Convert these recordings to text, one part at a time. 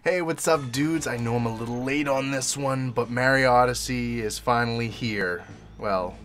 Hey, what's up, dudes? I know I'm a little late on this one, but Mario Odyssey is finally here. Well,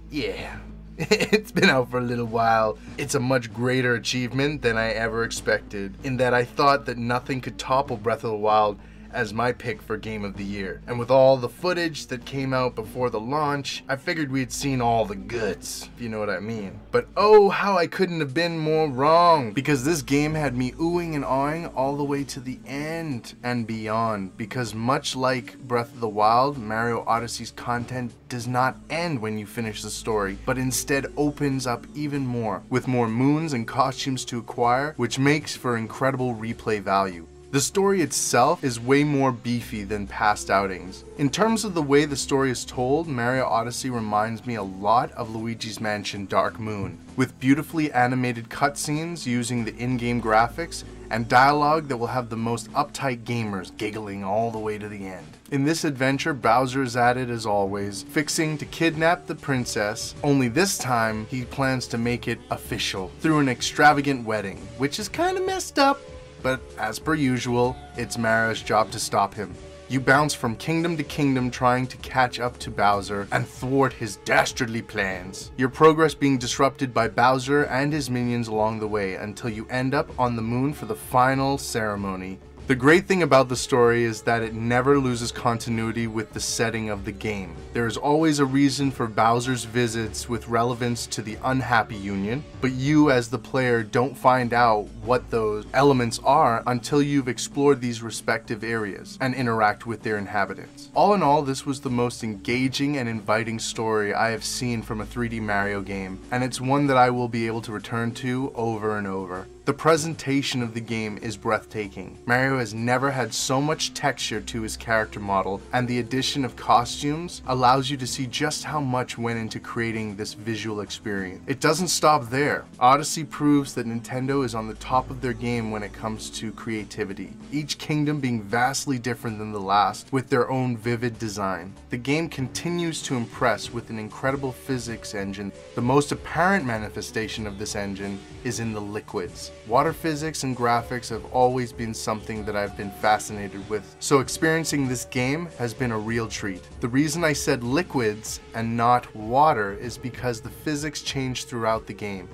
yeah. It's been out for a little while. It's a much greater achievement than I ever expected, in that I thought that nothing could topple Breath of the Wild as my pick for Game of the Year. And with all the footage that came out before the launch, I figured we'd seen all the goods, if you know what I mean. But oh, how I couldn't have been more wrong, because this game had me oohing and awing all the way to the end and beyond, because much like Breath of the Wild, Mario Odyssey's content does not end when you finish the story, but instead opens up even more, with more moons and costumes to acquire, which makes for incredible replay value. The story itself is way more beefy than past outings. In terms of the way the story is told, Mario Odyssey reminds me a lot of Luigi's Mansion Dark Moon, with beautifully animated cutscenes using the in-game graphics and dialogue that will have the most uptight gamers giggling all the way to the end. In this adventure, Bowser is at it as always, fixing to kidnap the princess, only this time he plans to make it official through an extravagant wedding, which is kinda messed up. But as per usual, it's Mario's job to stop him. You bounce from kingdom to kingdom trying to catch up to Bowser and thwart his dastardly plans. Your progress being disrupted by Bowser and his minions along the way until you end up on the moon for the final ceremony. The great thing about the story is that it never loses continuity with the setting of the game. There is always a reason for Bowser's visits with relevance to the unhappy union, but you as the player don't find out what those elements are until you've explored these respective areas and interact with their inhabitants. All in all, this was the most engaging and inviting story I have seen from a 3D Mario game, and it's one that I will be able to return to over and over. The presentation of the game is breathtaking. Mario has never had so much texture to his character model, and the addition of costumes allows you to see just how much went into creating this visual experience. It doesn't stop there. Odyssey proves that Nintendo is on the top of their game when it comes to creativity, each kingdom being vastly different than the last with their own vivid design. The game continues to impress with an incredible physics engine. The most apparent manifestation of this engine is in the liquids. Water physics and graphics have always been something that I've been fascinated with, so experiencing this game has been a real treat. The reason I said liquids and not water is because the physics change throughout the game.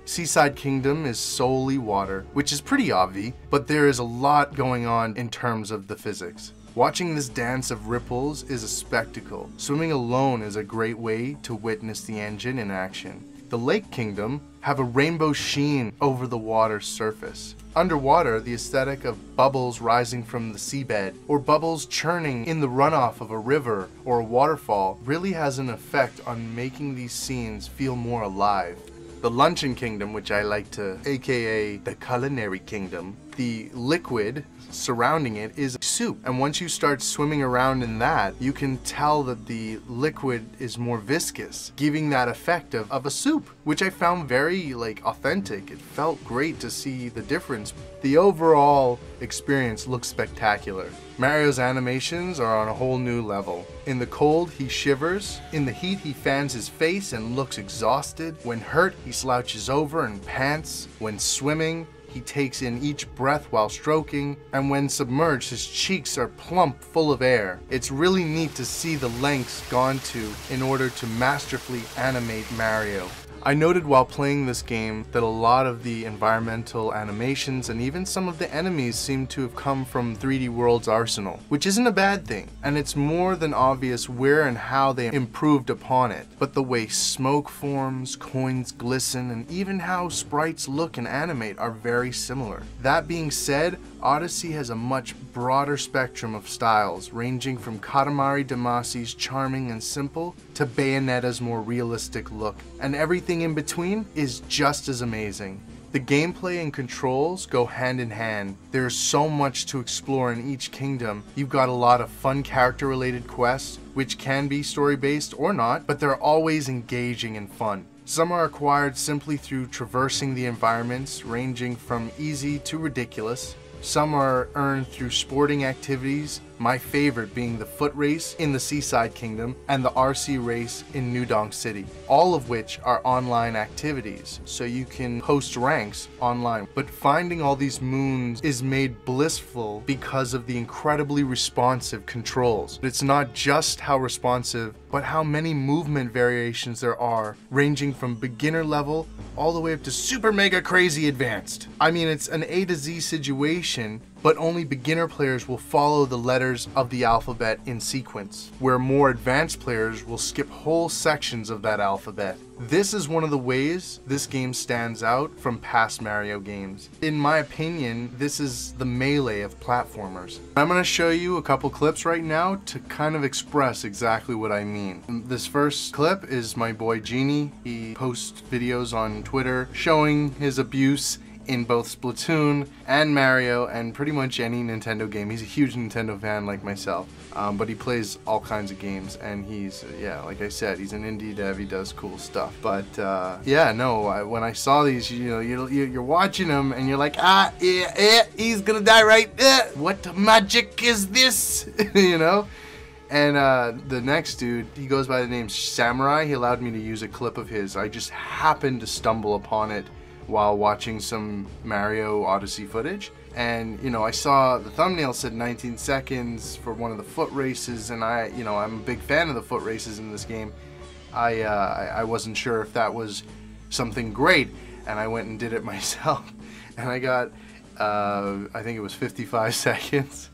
Seaside Kingdom is solely water, which is pretty obvious, but there is a lot going on in terms of the physics. Watching this dance of ripples is a spectacle. Swimming alone is a great way to witness the engine in action. The Lake Kingdom have a rainbow sheen over the water's surface. Underwater, the aesthetic of bubbles rising from the seabed or bubbles churning in the runoff of a river or a waterfall really has an effect on making these scenes feel more alive. The Luncheon Kingdom, which I like to aka the Culinary Kingdom, the liquid surrounding it is soup, and once you start swimming around in that, you can tell that the liquid is more viscous, giving that effect of a soup, which I found very authentic. It felt great to see the difference. The overall experience looks spectacular. Mario's animations are on a whole new level. In the cold, he shivers. In the heat, he fans his face and looks exhausted. When hurt, he slouches over and pants. When swimming, he takes in each breath while stroking, and when submerged, his cheeks are plump, full of air. It's really neat to see the lengths gone to in order to masterfully animate Mario. I noted while playing this game that a lot of the environmental animations and even some of the enemies seem to have come from 3D World's arsenal, which isn't a bad thing, and it's more than obvious where and how they improved upon it. But the way smoke forms, coins glisten, and even how sprites look and animate are very similar. That being said, Odyssey has a much broader spectrum of styles, ranging from Katamari Damacy's charming and simple to Bayonetta's more realistic look, and everything in between is just as amazing. The gameplay and controls go hand in hand. There's so much to explore in each kingdom. You've got a lot of fun character related quests, which can be story based or not, but they're always engaging and fun. Some are acquired simply through traversing the environments, ranging from easy to ridiculous. Some are earned through sporting activities My favorite being the foot race in the Seaside Kingdom and the RC race in New Donk City, all of which are online activities, so you can host ranks online. But finding all these moons is made blissful because of the incredibly responsive controls. It's not just how responsive, but how many movement variations there are, ranging from beginner level all the way up to super mega crazy advanced. I mean, it's an A to Z situation, but only beginner players will follow the letters of the alphabet in sequence, where more advanced players will skip whole sections of that alphabet. This is one of the ways this game stands out from past Mario games. In my opinion, this is the melee of platformers. I'm going to show you a couple clips right now to kind of express exactly what I mean. This first clip is my boy Jini. He posts videos on Twitter showing his abuse in both Splatoon and Mario and pretty much any Nintendo game. He's a huge Nintendo fan like myself, but he plays all kinds of games, and he's, yeah, like I said, he's an indie dev, he does cool stuff. But yeah, no, when I saw these, you know, you're watching him and you're like, he's gonna die right there. What magic is this? You know? And the next dude, he goes by the name Samurai. He allowed me to use a clip of his. I just happened to stumble upon it while watching some Mario Odyssey footage, and you know, I saw the thumbnail said 19 seconds for one of the foot races, and I'm a big fan of the foot races in this game. I wasn't sure if that was something great, and I went and did it myself, and I got I think it was 55 seconds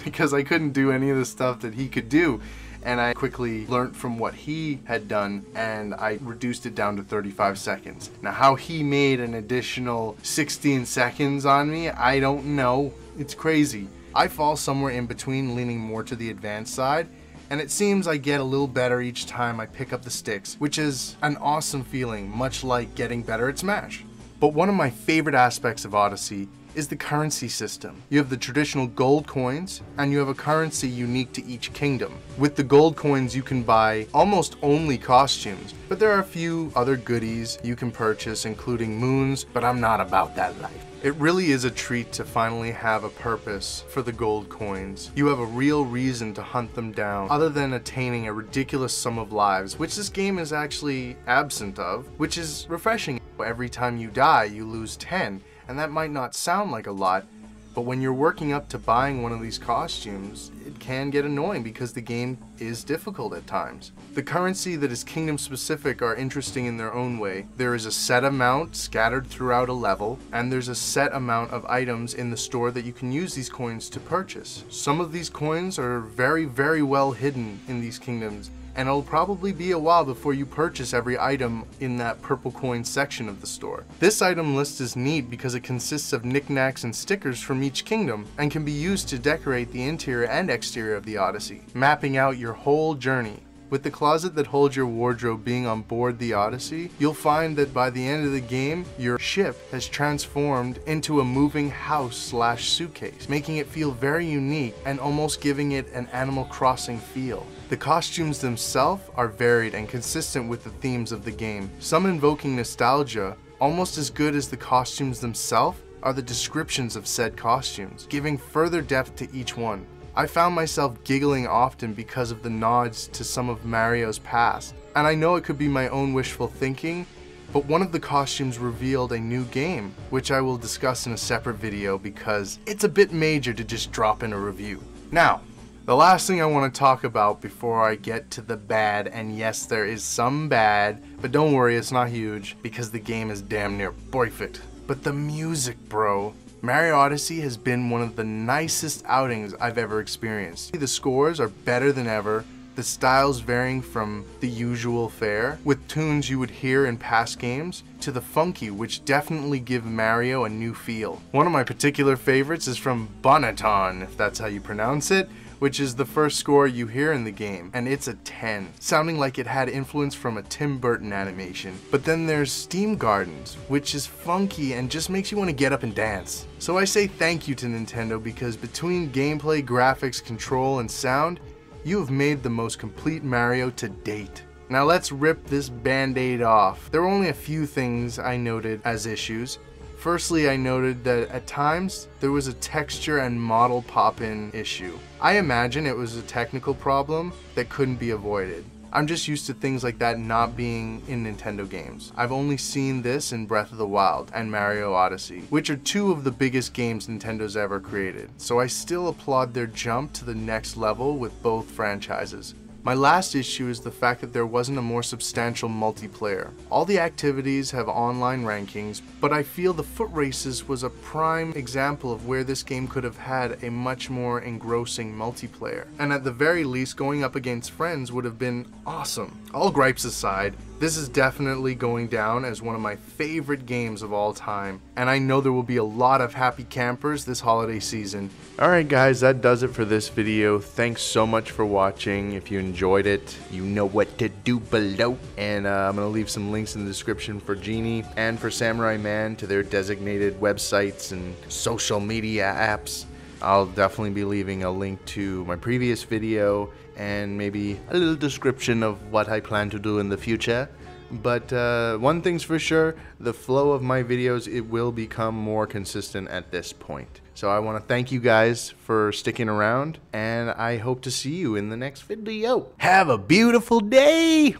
because I couldn't do any of the stuff that he could do. And I quickly learned from what he had done, and I reduced it down to 35 seconds. Now, how he made an additional 16 seconds on me, I don't know. It's crazy. I fall somewhere in between, leaning more to the advanced side, and it seems I get a little better each time I pick up the sticks, which is an awesome feeling, much like getting better at Smash. But one of my favorite aspects of Odyssey is the currency system. You have the traditional gold coins, and you have a currency unique to each kingdom. With the gold coins, you can buy almost only costumes, but there are a few other goodies you can purchase, including moons, but I'm not about that life. It really is a treat to finally have a purpose for the gold coins. You have a real reason to hunt them down, other than attaining a ridiculous sum of lives, which this game is actually absent of, which is refreshing. Every time you die, you lose 10. And that might not sound like a lot, but when you're working up to buying one of these costumes, it can get annoying because the game is difficult at times. The currency that is kingdom specific are interesting in their own way. There is a set amount scattered throughout a level, and there's a set amount of items in the store that you can use these coins to purchase. Some of these coins are very, very well hidden in these kingdoms, and it'll probably be a while before you purchase every item in that purple coin section of the store. This item list is neat because it consists of knickknacks and stickers from each kingdom and can be used to decorate the interior and exterior of the Odyssey, mapping out your whole journey. With the closet that holds your wardrobe being on board the Odyssey, you'll find that by the end of the game, your ship has transformed into a moving house/suitcase, making it feel very unique and almost giving it an Animal Crossing feel. The costumes themselves are varied and consistent with the themes of the game, some invoking nostalgia. Almost as good as the costumes themselves are the descriptions of said costumes, giving further depth to each one. I found myself giggling often because of the nods to some of Mario's past, and I know it could be my own wishful thinking, but one of the costumes revealed a new game, which I will discuss in a separate video because it's a bit major to just drop in a review. Now, the last thing I want to talk about before I get to the bad, and yes, there is some bad, but don't worry, it's not huge because the game is damn near perfect. But the music, bro. Mario Odyssey has been one of the nicest outings I've ever experienced. The scores are better than ever, the styles varying from the usual fare, with tunes you would hear in past games, to the funky, which definitely give Mario a new feel. One of my particular favorites is from Bonneton, if that's how you pronounce it, which is the first score you hear in the game, and it's a 10, sounding like it had influence from a Tim Burton animation. But then there's Steam Gardens, which is funky and just makes you want to get up and dance. So I say thank you to Nintendo because between gameplay, graphics, control, and sound, you have made the most complete Mario to date. Now let's rip this band-aid off. There were only a few things I noted as issues. Firstly, I noted that at times there was a texture and model pop-in issue. I imagine it was a technical problem that couldn't be avoided. I'm just used to things like that not being in Nintendo games. I've only seen this in Breath of the Wild and Mario Odyssey, which are two of the biggest games Nintendo's ever created, so I still applaud their jump to the next level with both franchises. My last issue is the fact that there wasn't a more substantial multiplayer. All the activities have online rankings, but I feel the foot races was a prime example of where this game could have had a much more engrossing multiplayer. And at the very least, going up against friends would have been awesome. All gripes aside, this is definitely going down as one of my favorite games of all time, and I know there will be a lot of happy campers this holiday season. Alright guys, that does it for this video. Thanks so much for watching. If you enjoyed it, you know what to do below. And I'm going to leave some links in the description for Jini and for Samurai Man to their designated websites and social media apps. I'll definitely be leaving a link to my previous video and maybe a little description of what I plan to do in the future. But one thing's for sure, the flow of my videos, it will become more consistent at this point. So I want to thank you guys for sticking around, and I hope to see you in the next video. Have a beautiful day!